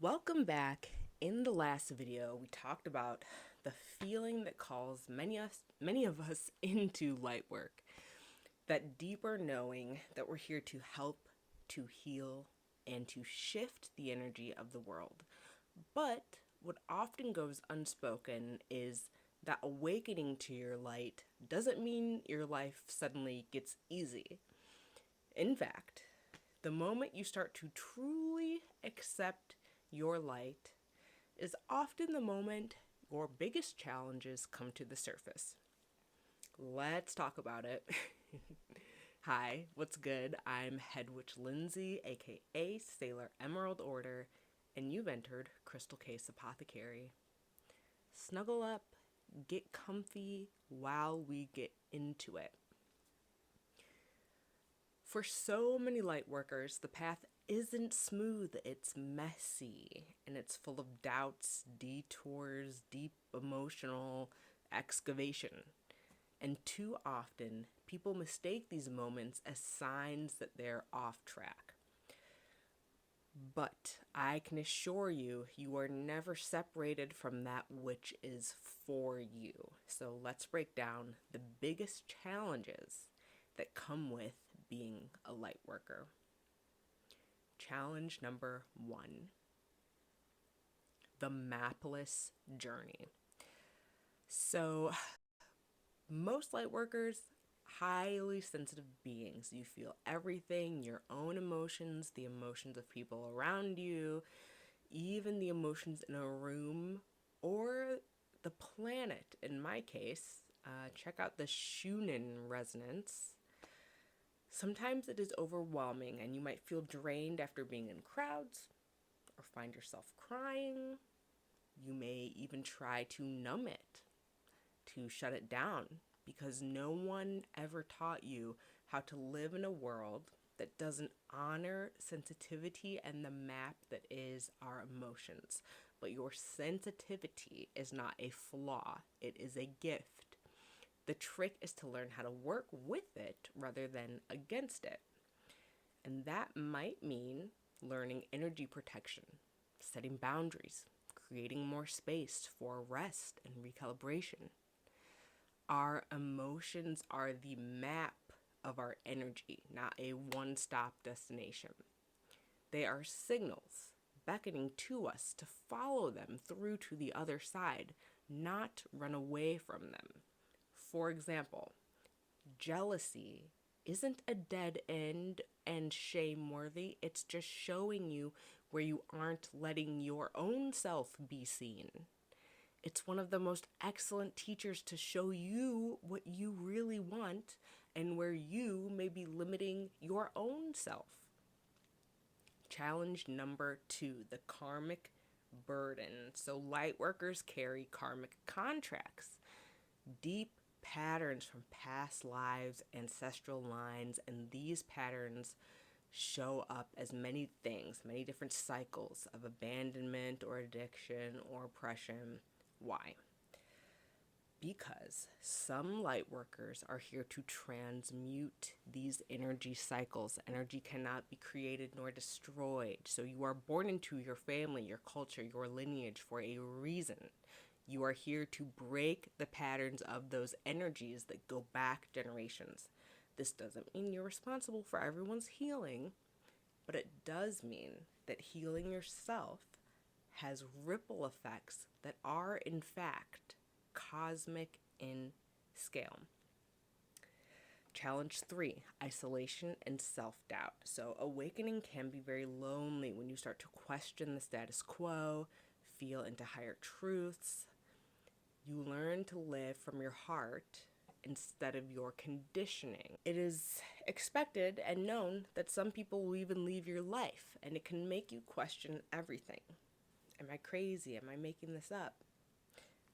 Welcome back. In the last video, we talked about the feeling that calls many of us into light work. That deeper knowing that we're here to help, to heal, and to shift the energy of the world. But what often goes unspoken is that awakening to your light doesn't mean your life suddenly gets easy. In fact, the moment you start to truly accept your light is often the moment your biggest challenges come to the surface. Let's talk about it. Hi, what's good? I'm Head Witch Lynsi, aka Sailor Emerald Order, and you've entered Crystal Case Apothecary. Snuggle up, get comfy while we get into it. For so many light workers, the path isn't smooth, it's messy, and it's full of doubts, detours, deep emotional excavation. And too often, people mistake these moments as signs that they're off track. But I can assure you, you are never separated from that which is for you. So let's break down the biggest challenges that come with being a light worker. Challenge number 1, the mapless journey. So most light workers, highly sensitive beings. You feel everything, your own emotions, the emotions of people around you, even the emotions in a room or the planet. In my case, check out the Shunin resonance. Sometimes it is overwhelming and you might feel drained after being in crowds or find yourself crying. You may even try to numb it, to shut it down, because no one ever taught you how to live in a world that doesn't honor sensitivity and the map that is our emotions. But your sensitivity is not a flaw, it is a gift. The trick is to learn how to work with it rather than against it. And that might mean learning energy protection, setting boundaries, creating more space for rest and recalibration. Our emotions are the map of our energy, not a one-stop destination. They are signals beckoning to us to follow them through to the other side, not run away from them. For example, jealousy isn't a dead end and shame-worthy. It's just showing you where you aren't letting your own self be seen. It's one of the most excellent teachers to show you what you really want and where you may be limiting your own self. Challenge number 2, the karmic burden. So light workers carry karmic contracts, deep patterns from past lives, ancestral lines, and these patterns show up as many things, many different cycles of abandonment or addiction or oppression. Why? Because some light workers are here to transmute these energy cycles. Energy cannot be created nor destroyed. So you are born into your family, your culture, your lineage for a reason. You are here to break the patterns of those energies that go back generations. This doesn't mean you're responsible for everyone's healing, but it does mean that healing yourself has ripple effects that are, in fact, cosmic in scale. Challenge 3, isolation and self-doubt. So awakening can be very lonely when you start to question the status quo, feel into higher truths. You learn to live from your heart instead of your conditioning. It is expected and known that some people will even leave your life, and it can make you question everything. Am I crazy? Am I making this up?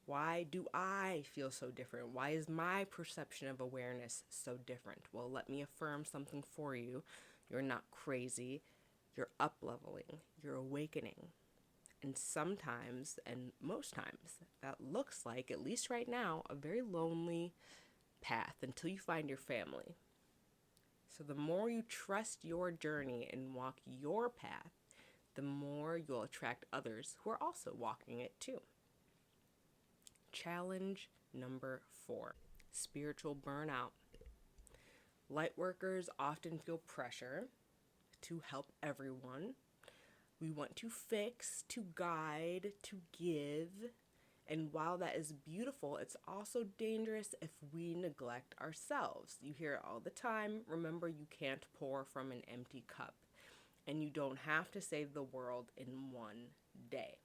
Why do I feel so different? Why is my perception of awareness so different? Well, let me affirm something for you. You're not crazy. You're up-leveling. You're awakening. And sometimes, and most times, that looks like, at least right now, a very lonely path until you find your family. So the more you trust your journey and walk your path, the more you'll attract others who are also walking it too. Challenge number 4, spiritual burnout. Lightworkers often feel pressure to help everyone. We want to fix, to guide, to give. And while that is beautiful, it's also dangerous if we neglect ourselves. You hear it all the time. Remember, you can't pour from an empty cup. And you don't have to save the world in one day.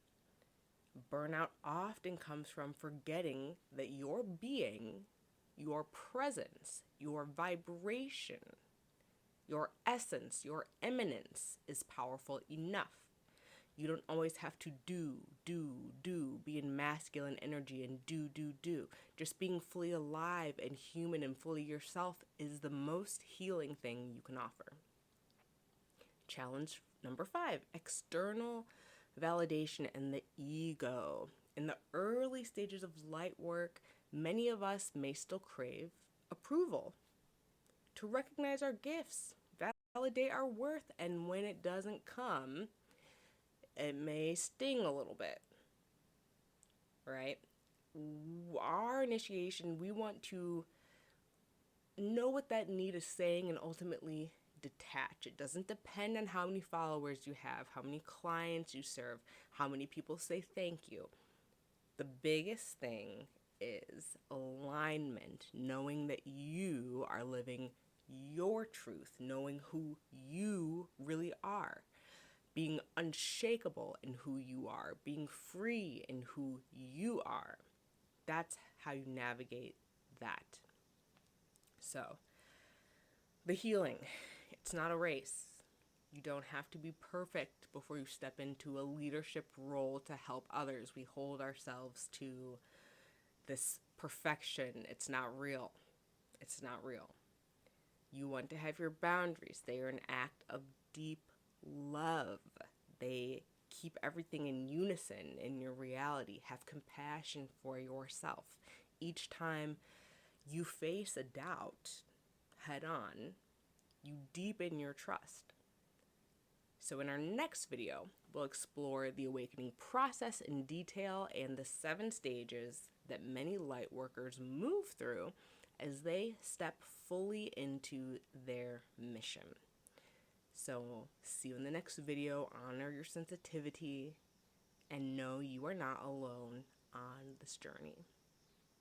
Burnout often comes from forgetting that your being, your presence, your vibration, your essence, your eminence is powerful enough. You don't always have to do, be in masculine energy and do. Just being fully alive and human and fully yourself is the most healing thing you can offer. Challenge number 5, external validation and the ego. In the early stages of light work, many of us may still crave approval, to recognize our gifts, validate our worth, and when it doesn't come, it may sting a little bit, right? Our initiation, we want to know what that need is saying and ultimately detach. It doesn't depend on how many followers you have, how many clients you serve, how many people say thank you. The biggest thing is alignment, knowing that you are living your truth, knowing who you really are, being unshakable in who you are, being free in who you are. That's how you navigate that. So, the healing, it's not a race. You don't have to be perfect before you step into a leadership role to help others. We hold ourselves to this perfection. It's not real. It's not real. You want to have your boundaries. They are an act of deep love. They keep everything in unison in your reality. Have compassion for yourself. Each time you face a doubt head on, you deepen your trust. So in our next video, we'll explore the awakening process in detail and the 7 stages that many light workers move through as they step fully into their mission. So see you in the next video. Honor your sensitivity and know you are not alone on this journey.